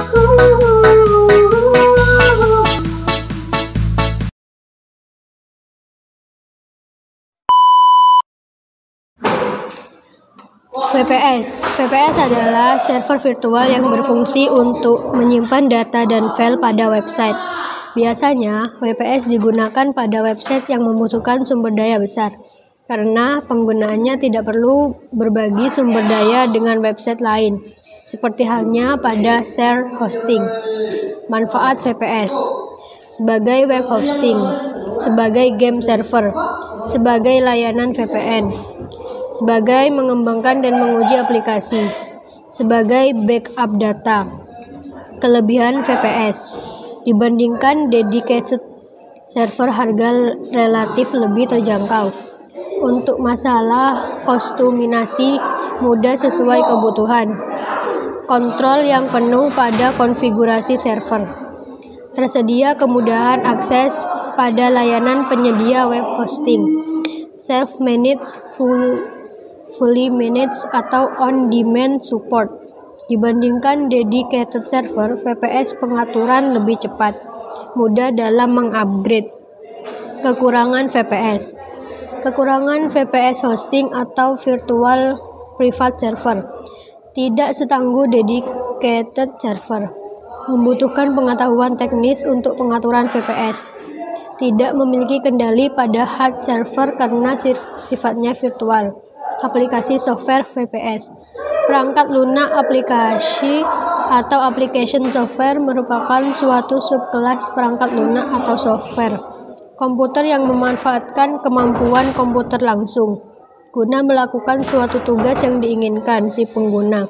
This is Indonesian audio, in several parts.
VPS adalah server virtual yang berfungsi untuk menyimpan data dan file pada website. Biasanya, VPS digunakan pada website yang membutuhkan sumber daya besar, karena penggunaannya tidak perlu berbagi sumber daya dengan website lain, seperti halnya pada share hosting. Manfaat VPS: sebagai web hosting, sebagai game server, sebagai layanan VPN, sebagai mengembangkan dan menguji aplikasi, sebagai backup data. Kelebihan VPS: dibandingkan dedicated server, harga relatif lebih terjangkau. Untuk masalah kostumisasi, mudah sesuai kebutuhan. Kontrol yang penuh pada konfigurasi server. Tersedia kemudahan akses pada layanan penyedia web hosting. Self-managed, fully managed, atau on-demand support. Dibandingkan dedicated server, VPS pengaturan lebih cepat, mudah dalam mengupgrade. Kekurangan VPS: kekurangan VPS hosting atau virtual private server tidak setangguh dedicated server. Membutuhkan pengetahuan teknis untuk pengaturan VPS. Tidak memiliki kendali pada hard server karena sifatnya virtual. Aplikasi software VPS. Perangkat lunak aplikasi atau application software merupakan suatu subkelas perangkat lunak atau software komputer yang memanfaatkan kemampuan komputer langsung guna melakukan suatu tugas yang diinginkan si pengguna.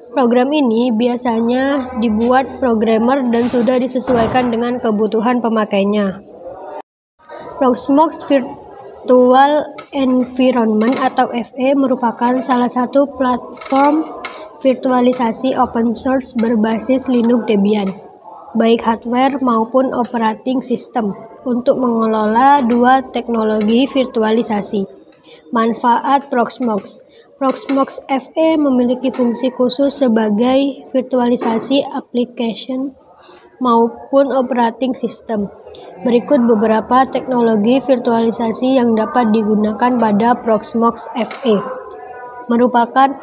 Program ini biasanya dibuat programmer dan sudah disesuaikan dengan kebutuhan pemakainya. Proxmox Virtual Environment atau VE merupakan salah satu platform virtualisasi open source berbasis Linux Debian, baik hardware maupun operating system, untuk mengelola dua teknologi virtualisasi. Manfaat Proxmox: Proxmox VE memiliki fungsi khusus sebagai virtualisasi application maupun operating system. Berikut beberapa teknologi virtualisasi yang dapat digunakan pada Proxmox VE. Merupakan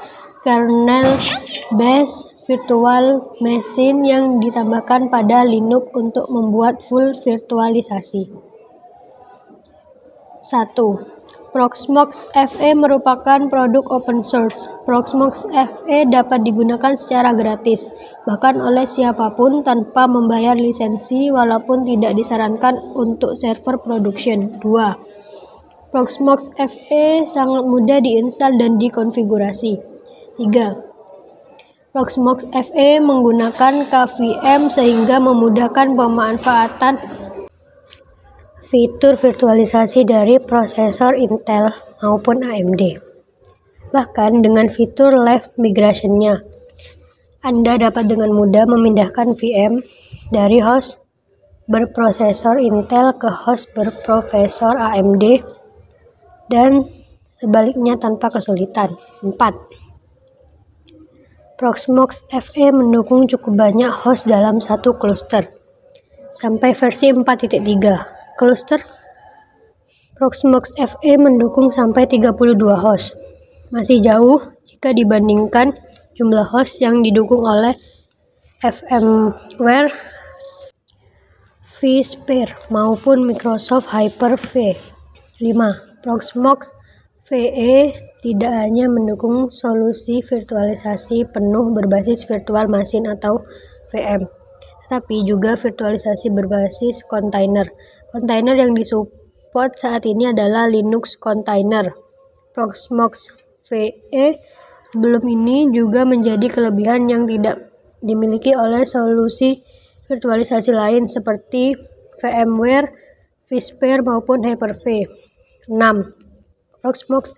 kernel-based virtual machine yang ditambahkan pada Linux untuk membuat full virtualisasi. 1. Proxmox VE merupakan produk open source. Proxmox VE dapat digunakan secara gratis, bahkan oleh siapapun tanpa membayar lisensi, walaupun tidak disarankan untuk server production. 2. Proxmox VE sangat mudah diinstal dan dikonfigurasi. 3. Proxmox VE menggunakan KVM sehingga memudahkan pemanfaatan fitur virtualisasi dari prosesor Intel maupun AMD. Bahkan dengan fitur live migration-nya, Anda dapat dengan mudah memindahkan VM dari host berprosesor Intel ke host berprosesor AMD dan sebaliknya tanpa kesulitan. 4. Proxmox VE mendukung cukup banyak host dalam satu cluster. Sampai versi 4.3 cluster, Proxmox VE mendukung sampai 32 host. Masih jauh jika dibandingkan jumlah host yang didukung oleh VMware, vSphere, maupun Microsoft Hyper-V. 5. Proxmox VE tidak hanya mendukung solusi virtualisasi penuh berbasis virtual machine atau VM, tetapi juga virtualisasi berbasis kontainer. Kontainer yang disupport saat ini adalah Linux Container. Proxmox VE sebelum ini juga menjadi kelebihan yang tidak dimiliki oleh solusi virtualisasi lain seperti VMware, vSphere, maupun Hyper-V. 6. Proxmox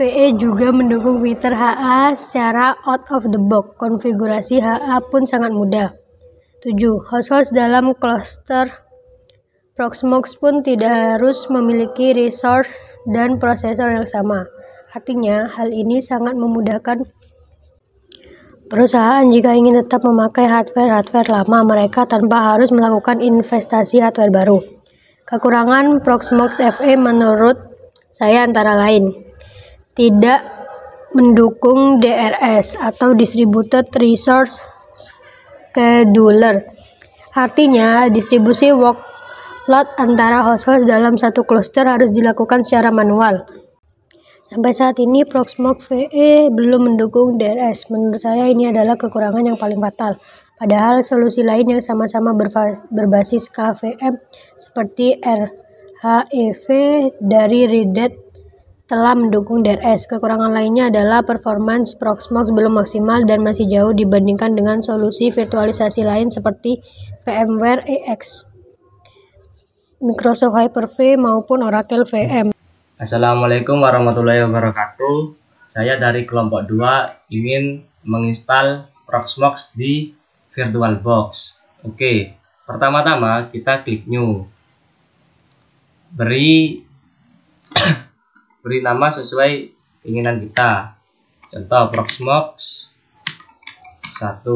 VE juga mendukung fitur HA secara out of the box. Konfigurasi HA pun sangat mudah. 7. Host-host dalam cluster Proxmox pun tidak harus memiliki resource dan prosesor yang sama. Artinya, hal ini sangat memudahkan Perusahaan jika ingin tetap memakai hardware lama mereka tanpa harus melakukan investasi hardware baru. Kekurangan Proxmox FE menurut saya antara lain tidak mendukung DRS atau Distributed Resource Scheduler. Artinya, distribusi workload antara host-host dalam satu cluster harus dilakukan secara manual. Sampai saat ini, Proxmox VE belum mendukung DRS. Menurut saya ini adalah kekurangan yang paling fatal. Padahal solusi lain yang sama-sama berbasis KVM seperti RHEV dari Red Hat telah mendukung DRS. Kekurangan lainnya adalah performance Proxmox belum maksimal dan masih jauh dibandingkan dengan solusi virtualisasi lain seperti VMware EX, Microsoft Hyper-V maupun Oracle VM. Assalamualaikum warahmatullahi wabarakatuh. Saya dari kelompok 2 ingin menginstal Proxmox di VirtualBox. Oke, pertama-tama kita klik new. Beri nama sesuai keinginan kita. Contoh Proxmox 1.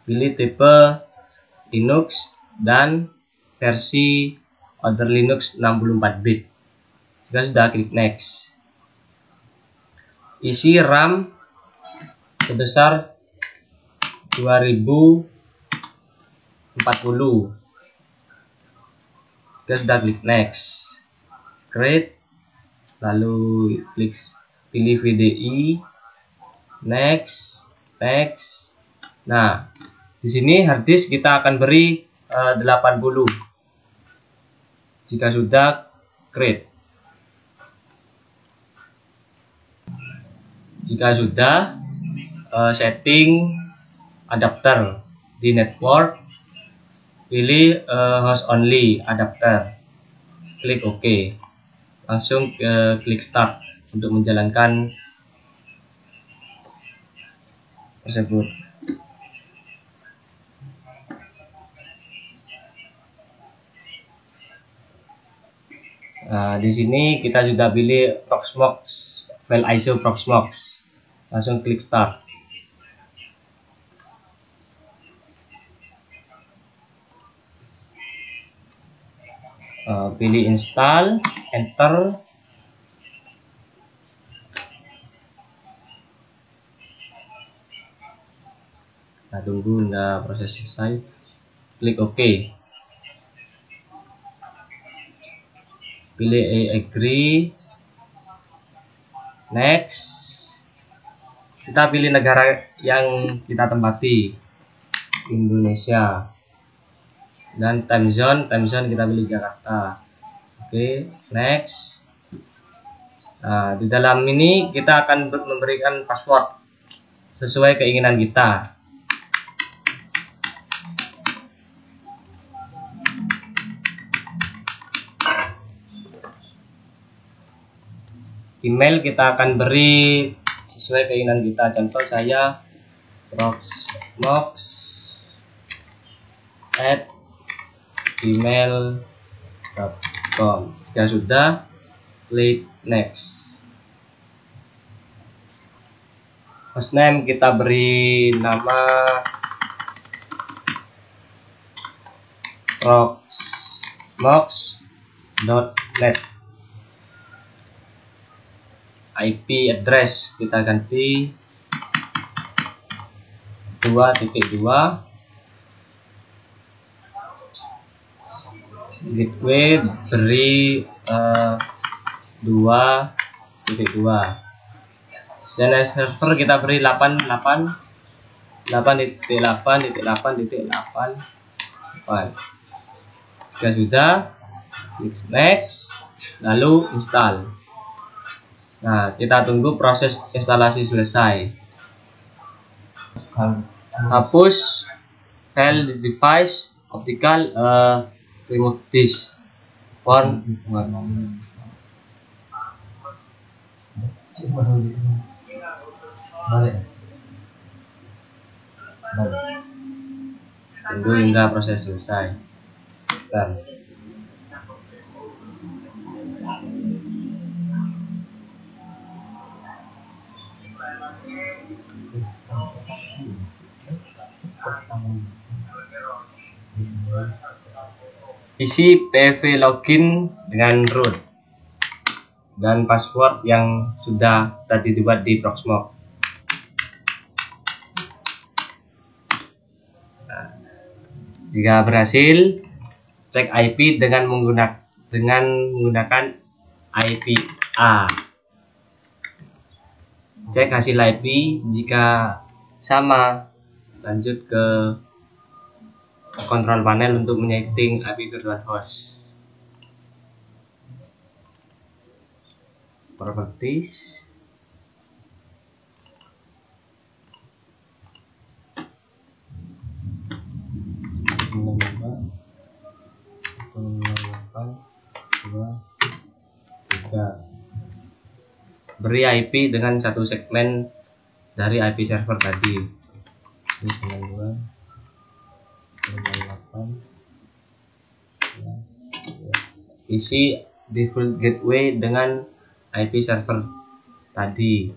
Pilih tipe Linux dan versi Order Linux 64 bit. Jika sudah, klik next. Isi RAM sebesar 2040. Jika sudah, klik next. Create, lalu pilih VDI, next. Nah, di sini harddisk kita akan beri 80. Jika sudah, create. Jika sudah, setting adapter di network, pilih host only adapter, klik OK. Langsung klik start untuk menjalankan tersebut. Nah, di sini kita sudah pilih Proxmox, file ISO Proxmox. Langsung klik start. Pilih install, enter. Nah, tunggu proses selesai. Klik OK. Pilih agree, next. Kita pilih negara yang kita tempati, Indonesia, dan time zone kita pilih Jakarta. Oke, next. Nah, di dalam ini kita akan memberikan password sesuai keinginan kita. Email kita akan beri sesuai keinginan kita. Contoh saya proxmox@gmail.com. Jika sudah, klik next. Hostname kita beri nama proxmox.net. IP address kita ganti 2.2. Gateway beri 2.2. Dan server kita beri 8.8.8.8.8. Jika sudah, klik next, lalu install. Nah, kita tunggu proses instalasi selesai. Hapus file device optical, remove disk for tunggu hingga proses selesai. Bentar. Isi PV login dengan root dan password yang sudah tadi dibuat di Proxmox. Nah, jika berhasil, cek IP dengan menggunakan IP A. Cek hasil IP, jika sama, lanjut ke kontrol panel untuk menyeting IP virtual host. Properties. Beri IP dengan satu segmen dari IP server tadi. Isi default gateway dengan IP server tadi.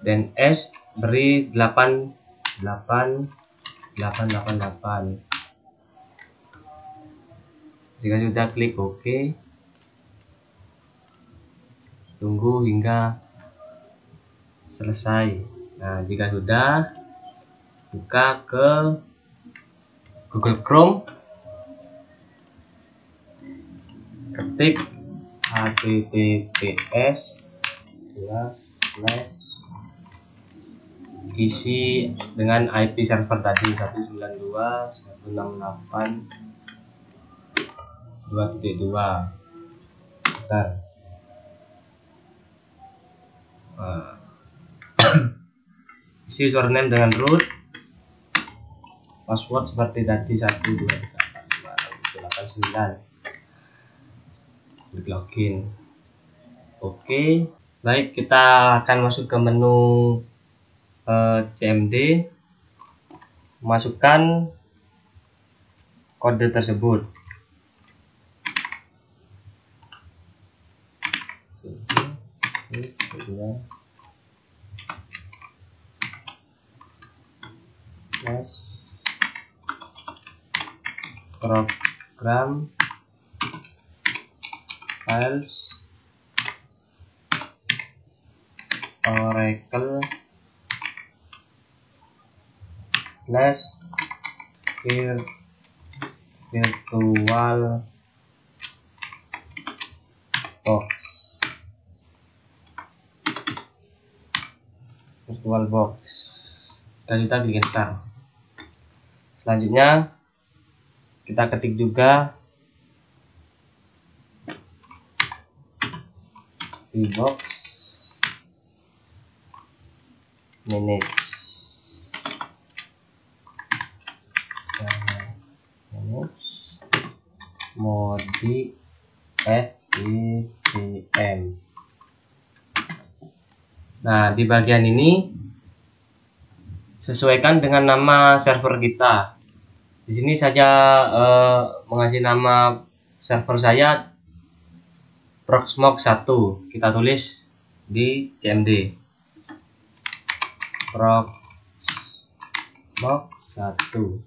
DNS beri 88888. Jika sudah, klik OK. Tunggu hingga selesai. Nah, jika sudah, buka ke Google Chrome, ketik https isi dengan IP server tadi 192.168.2.2. Bentar. Isi username dengan root, password seperti tadi 123.4.2.89. Klik login. Oke, baik, kita akan masuk ke menu CMD, masukkan kode tersebut. Program files Oracle /virtual box. Dan kita klik enter. Selanjutnya kita ketik juga VBox manage modi @vpn. Nah, di bagian ini sesuaikan dengan nama server kita. Di sini saja mengasih nama server saya Proxmox 1. Kita tulis di CMD Proxmox 1.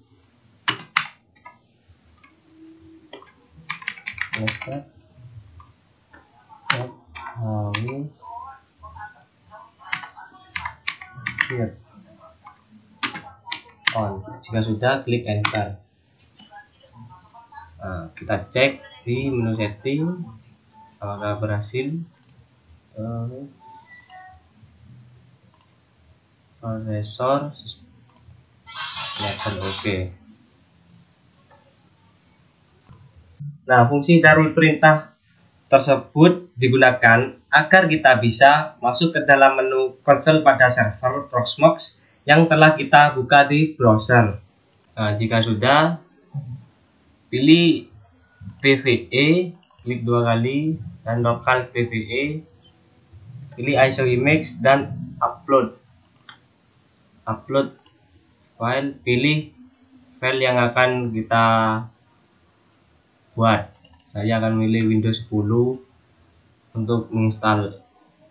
On. Jika sudah, klik enter. Nah, kita cek di menu setting apakah berhasil. Prosesor oke. Nah, fungsi dari perintah tersebut digunakan agar kita bisa masuk ke dalam menu konsol pada server Proxmox yang telah kita buka di browser. Nah, jika sudah, pilih PVE, klik 2 kali, dan local PVE, pilih ISO image dan upload file, pilih file yang akan kita buat. Saya akan milih Windows 10 untuk menginstal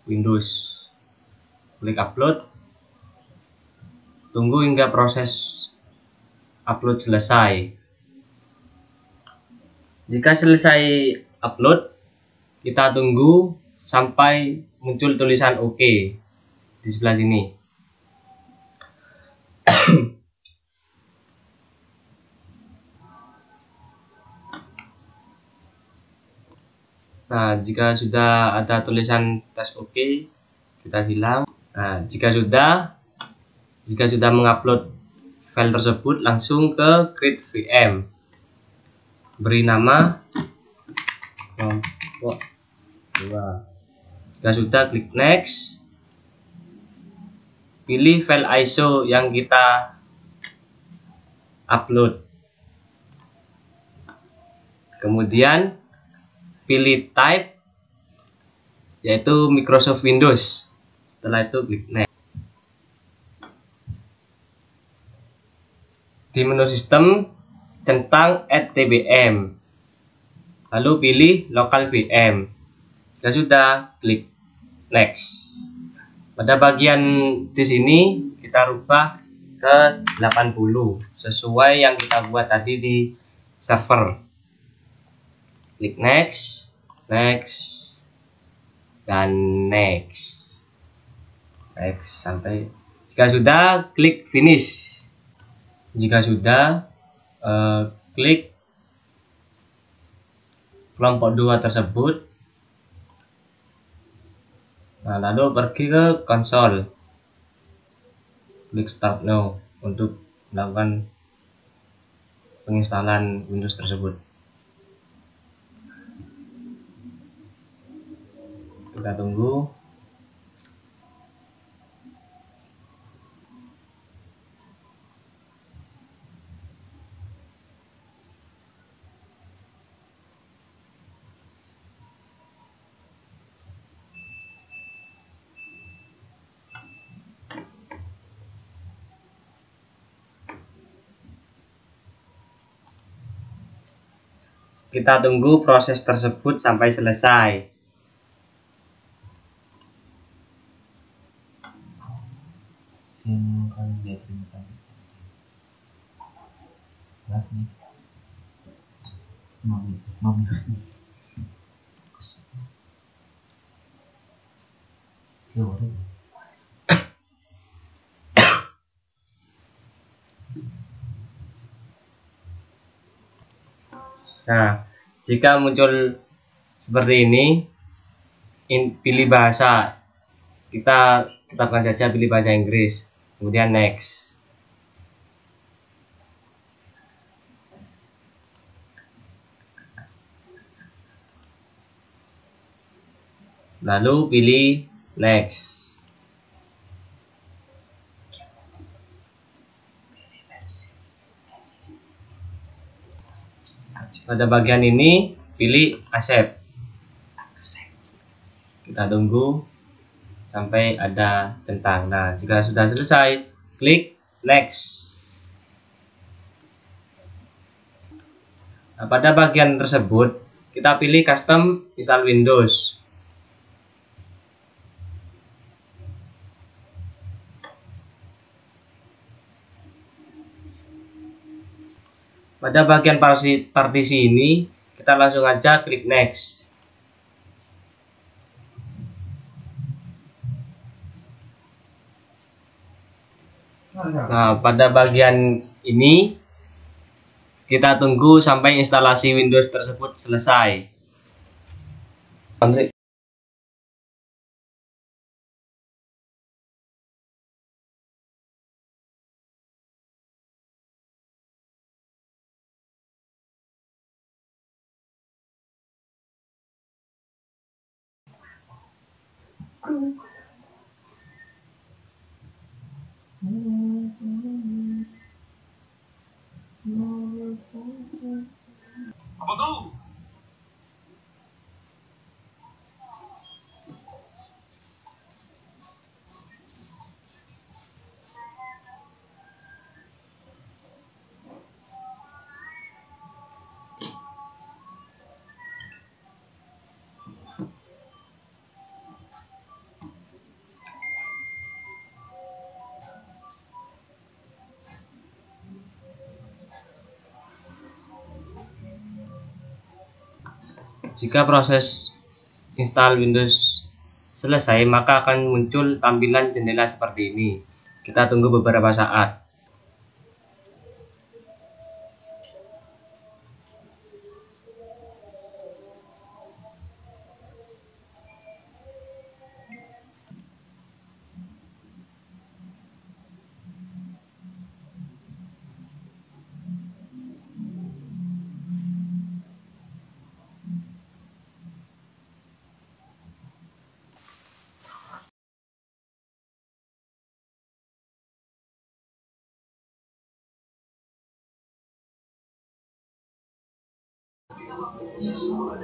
Windows. Klik upload, tunggu hingga proses upload selesai. Jika selesai upload, kita tunggu sampai muncul tulisan OK di sebelah sini. Nah, jika sudah ada tulisan tes OK, kita hilang. Nah, jika sudah mengupload file tersebut, langsung ke create VM. Beri nama kelompok 2. Jika sudah, klik next. Pilih file ISO yang kita upload. Kemudian pilih type, yaitu Microsoft Windows. Setelah itu klik next. Di menu sistem, centang add tbm, lalu pilih local VM. Jika sudah, klik next. Pada bagian di sini kita rubah ke 80 sesuai yang kita buat tadi di server. Klik next, next, dan next sampai. Jika sudah, klik finish. Jika sudah, klik kelompok 2 tersebut. Nah, lalu pergi ke konsol, klik start now untuk melakukan penginstalan Windows tersebut. Kita tunggu. Kita tunggu proses tersebut sampai selesai. Nah, jika muncul seperti ini, pilih bahasa. Kita tetapkan saja pilih bahasa Inggris. Kemudian next. Lalu pilih next. Pada bagian ini pilih accept. Kita tunggu sampai ada centang. Nah, jika sudah selesai, klik next. Nah, pada bagian tersebut kita pilih custom install Windows. Pada bagian partisi ini, kita langsung aja klik next. Nah, pada bagian ini, kita tunggu sampai instalasi Windows tersebut selesai. Apa tuh? Jika proses install Windows selesai, maka akan muncul tampilan jendela seperti ini. Kita tunggu beberapa saat.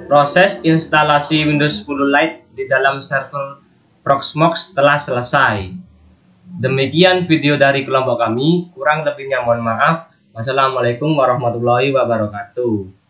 Proses instalasi Windows 10 Lite di dalam server Proxmox telah selesai. Demikian video dari kelompok kami, kurang lebihnya mohon maaf. Wassalamualaikum warahmatullahi wabarakatuh.